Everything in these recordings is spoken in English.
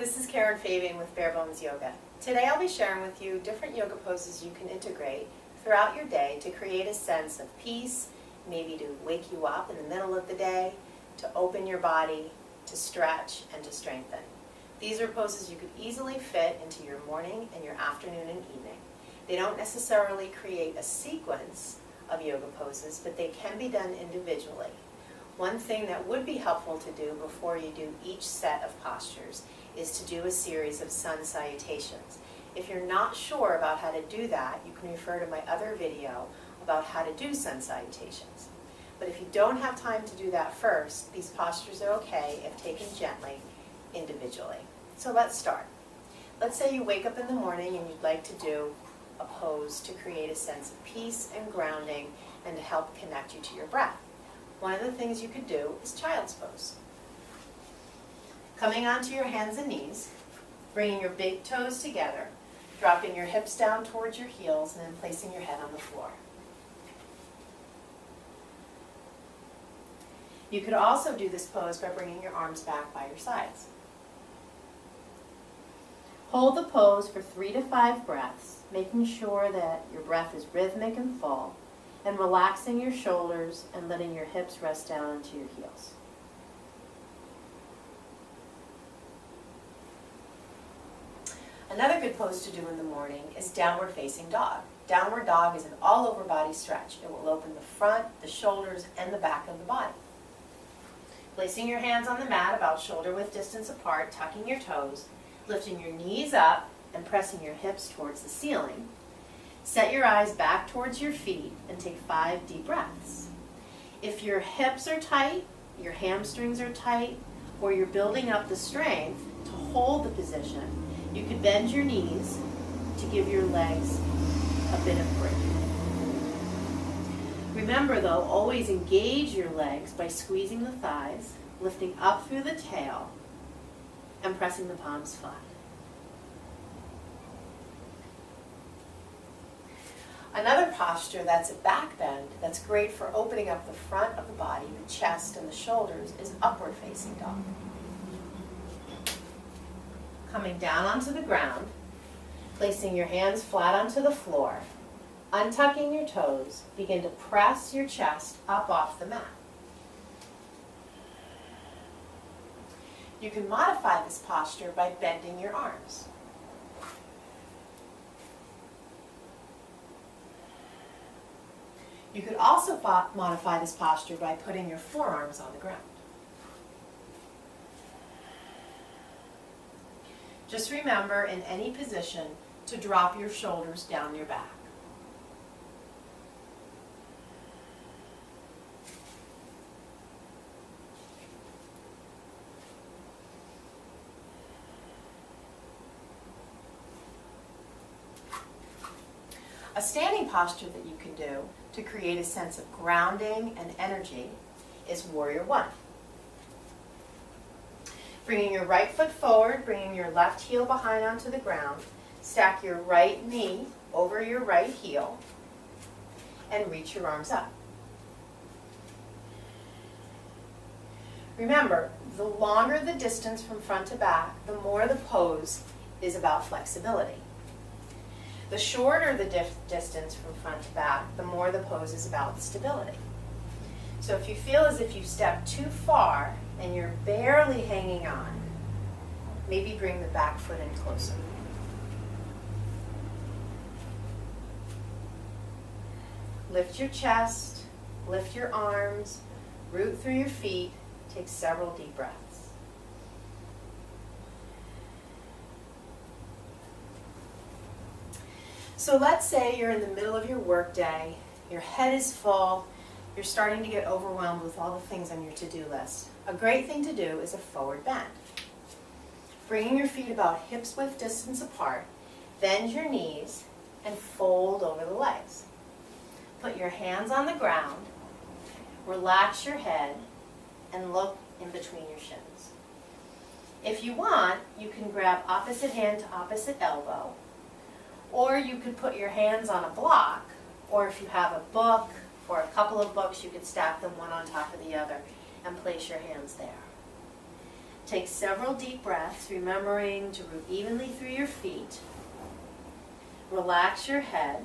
This is Karen Fabian with Bare Bones Yoga. Today I'll be sharing with you different yoga poses you can integrate throughout your day to create a sense of peace, maybe to wake you up in the middle of the day, to open your body, to stretch, and to strengthen. These are poses you could easily fit into your morning and your afternoon and evening. They don't necessarily create a sequence of yoga poses, but they can be done individually. One thing that would be helpful to do before you do each set of postures is to do a series of sun salutations. If you're not sure about how to do that, you can refer to my other video about how to do sun salutations. But if you don't have time to do that first, these postures are okay if taken gently, individually. So let's start. Let's say you wake up in the morning and you'd like to do a pose to create a sense of peace and grounding and to help connect you to your breath. One of the things you could do is child's pose. Coming onto your hands and knees, bringing your big toes together, dropping your hips down towards your heels, and then placing your head on the floor. You could also do this pose by bringing your arms back by your sides. Hold the pose for 3 to 5 breaths, making sure that your breath is rhythmic and full, and relaxing your shoulders and letting your hips rest down into your heels. Another good pose to do in the morning is downward facing dog. Downward dog is an all-over body stretch. It will open the front, the shoulders, and the back of the body. Placing your hands on the mat about shoulder width distance apart, tucking your toes, lifting your knees up, and pressing your hips towards the ceiling. Set your eyes back towards your feet and take 5 deep breaths. If your hips are tight, your hamstrings are tight, or you're building up the strength to hold the position, you could bend your knees to give your legs a bit of break. Remember though, always engage your legs by squeezing the thighs, lifting up through the tail, and pressing the palms flat. Another posture that's a back bend that's great for opening up the front of the body, the chest, and the shoulders is upward facing dog. Coming down onto the ground, placing your hands flat onto the floor, untucking your toes, begin to press your chest up off the mat. You can modify this posture by bending your arms. You could also modify this posture by putting your forearms on the ground. Just remember, in any position, to drop your shoulders down your back. A standing posture that you can do to create a sense of grounding and energy is Warrior One. Bringing your right foot forward, bringing your left heel behind onto the ground, stack your right knee over your right heel, and reach your arms up. Remember, the longer the distance from front to back, the more the pose is about flexibility. The shorter the distance from front to back, the more the pose is about stability. So if you feel as if you step too far and you're barely hanging on, maybe bring the back foot in closer. Lift your chest, lift your arms, root through your feet, take several deep breaths. So let's say you're in the middle of your workday, your head is full, you're starting to get overwhelmed with all the things on your to-do list. A great thing to do is a forward bend. Bringing your feet about hips width distance apart, bend your knees and fold over the legs. Put your hands on the ground, relax your head, and look in between your shins. If you want, you can grab opposite hand to opposite elbow, or you could put your hands on a block, or if you have a book or a couple of books, you could stack them one on top of the other and place your hands there. Take several deep breaths, remembering to root evenly through your feet. Relax your head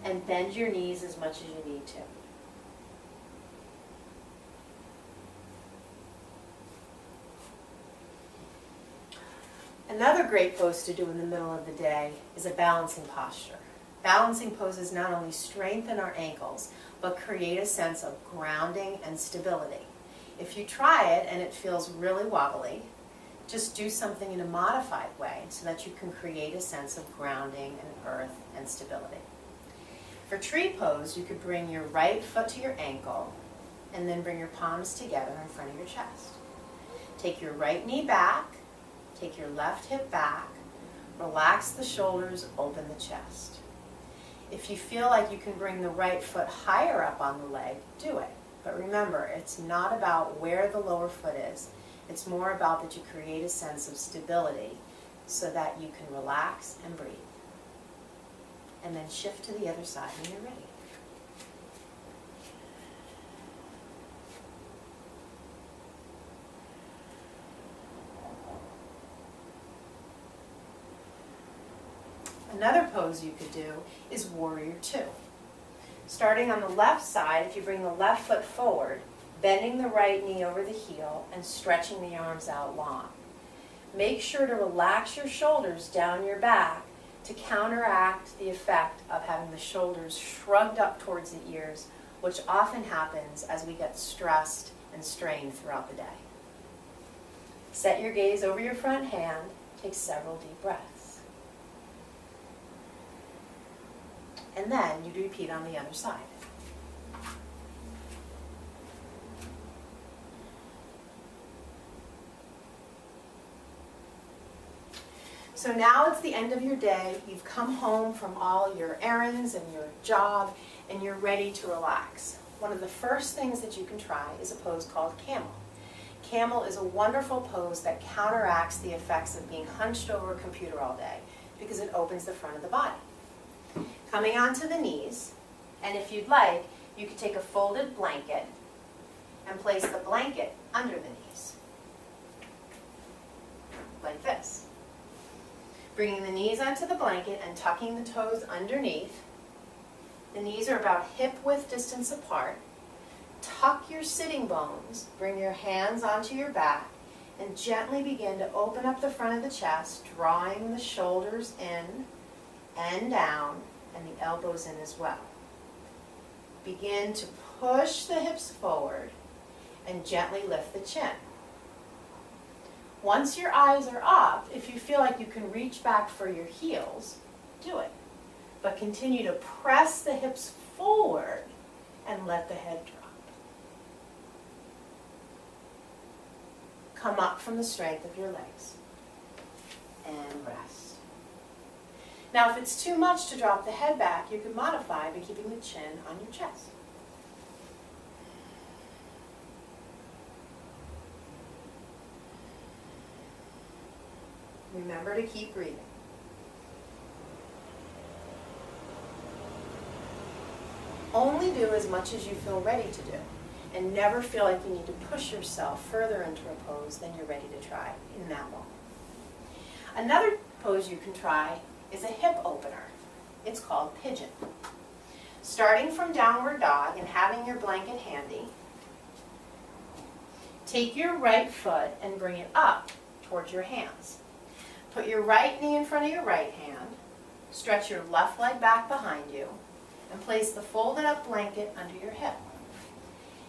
and bend your knees as much as you need to. Another great pose to do in the middle of the day is a balancing posture. Balancing poses not only strengthen our ankles, but create a sense of grounding and stability. If you try it and it feels really wobbly, just do something in a modified way so that you can create a sense of grounding and earth and stability. For tree pose, you could bring your right foot to your ankle and then bring your palms together in front of your chest. Take your right knee back, take your left hip back, relax the shoulders, open the chest. If you feel like you can bring the right foot higher up on the leg, do it. But remember, it's not about where the lower foot is. It's more about that you create a sense of stability so that you can relax and breathe. And then shift to the other side when you're ready. Another pose you could do is Warrior Two. Starting on the left side, if you bring the left foot forward, bending the right knee over the heel and stretching the arms out long. Make sure to relax your shoulders down your back to counteract the effect of having the shoulders shrugged up towards the ears, which often happens as we get stressed and strained throughout the day. Set your gaze over your front hand, take several deep breaths. And then you'd repeat on the other side. So now it's the end of your day. You've come home from all your errands and your job, and you're ready to relax. One of the first things that you can try is a pose called Camel. Camel is a wonderful pose that counteracts the effects of being hunched over a computer all day because it opens the front of the body. Coming onto the knees, and if you'd like, you could take a folded blanket and place the blanket under the knees, like this. Bringing the knees onto the blanket and tucking the toes underneath. The knees are about hip-width distance apart. Tuck your sitting bones, bring your hands onto your back, and gently begin to open up the front of the chest, drawing the shoulders in and down, and the elbows in as well. Begin to push the hips forward and gently lift the chin. Once your eyes are up, if you feel like you can reach back for your heels, do it. But continue to press the hips forward and let the head drop. Come up from the strength of your legs and rest. Now, if it's too much to drop the head back, you can modify by keeping the chin on your chest. Remember to keep breathing. Only do as much as you feel ready to do, and never feel like you need to push yourself further into a pose than you're ready to try in that moment. Another pose you can try is a hip opener. It's called Pigeon. Starting from downward dog and having your blanket handy, take your right foot and bring it up towards your hands. Put your right knee in front of your right hand, stretch your left leg back behind you, and place the folded up blanket under your hip.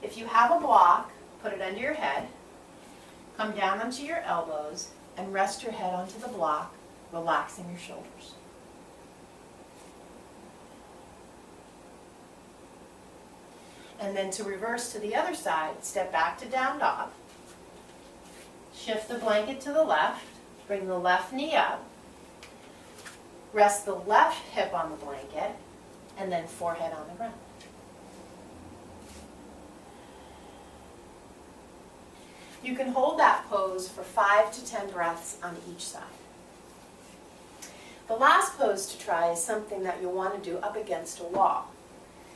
If you have a block, put it under your head, come down onto your elbows, and rest your head onto the block, relaxing your shoulders. And then to reverse to the other side, step back to down dog, shift the blanket to the left, bring the left knee up, rest the left hip on the blanket, and then forehead on the ground. You can hold that pose for 5 to 10 breaths on each side. The last pose to try is something that you'll want to do up against a wall.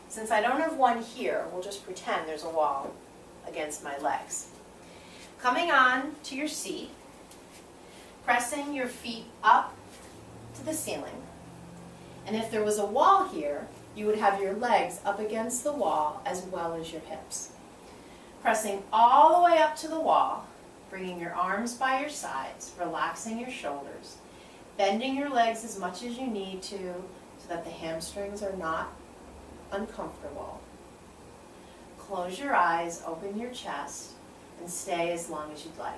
Since I don't have one here, we'll just pretend there's a wall against my legs. Coming on to your seat, pressing your feet up to the ceiling. And if there was a wall here, you would have your legs up against the wall as well as your hips. Pressing all the way up to the wall, bringing your arms by your sides, relaxing your shoulders, bending your legs as much as you need to so that the hamstrings are not uncomfortable. Close your eyes, open your chest, and stay as long as you'd like.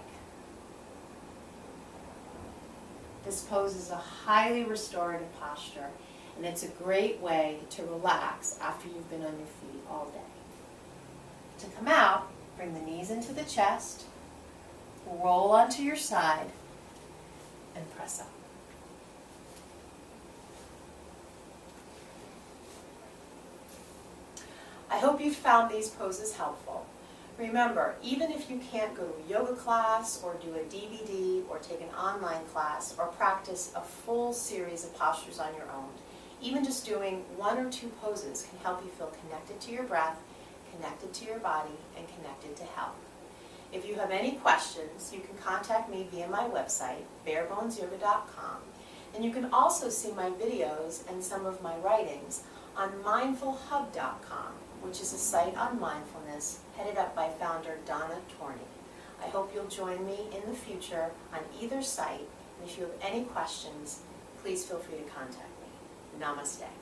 This pose is a highly restorative posture, and it's a great way to relax after you've been on your feet all day. To come out, bring the knees into the chest, roll onto your side, and press up. I hope you found these poses helpful. Remember, even if you can't go to a yoga class or do a DVD or take an online class or practice a full series of postures on your own, even just doing 1 or 2 poses can help you feel connected to your breath, connected to your body, and connected to health. If you have any questions, you can contact me via my website, barebonesyoga.com, and you can also see my videos and some of my writings on mindfulhub.com, which is a site on mindfulness headed up by founder Donna Torney. I hope you'll join me in the future on either site, and if you have any questions, please feel free to contact me. Namaste.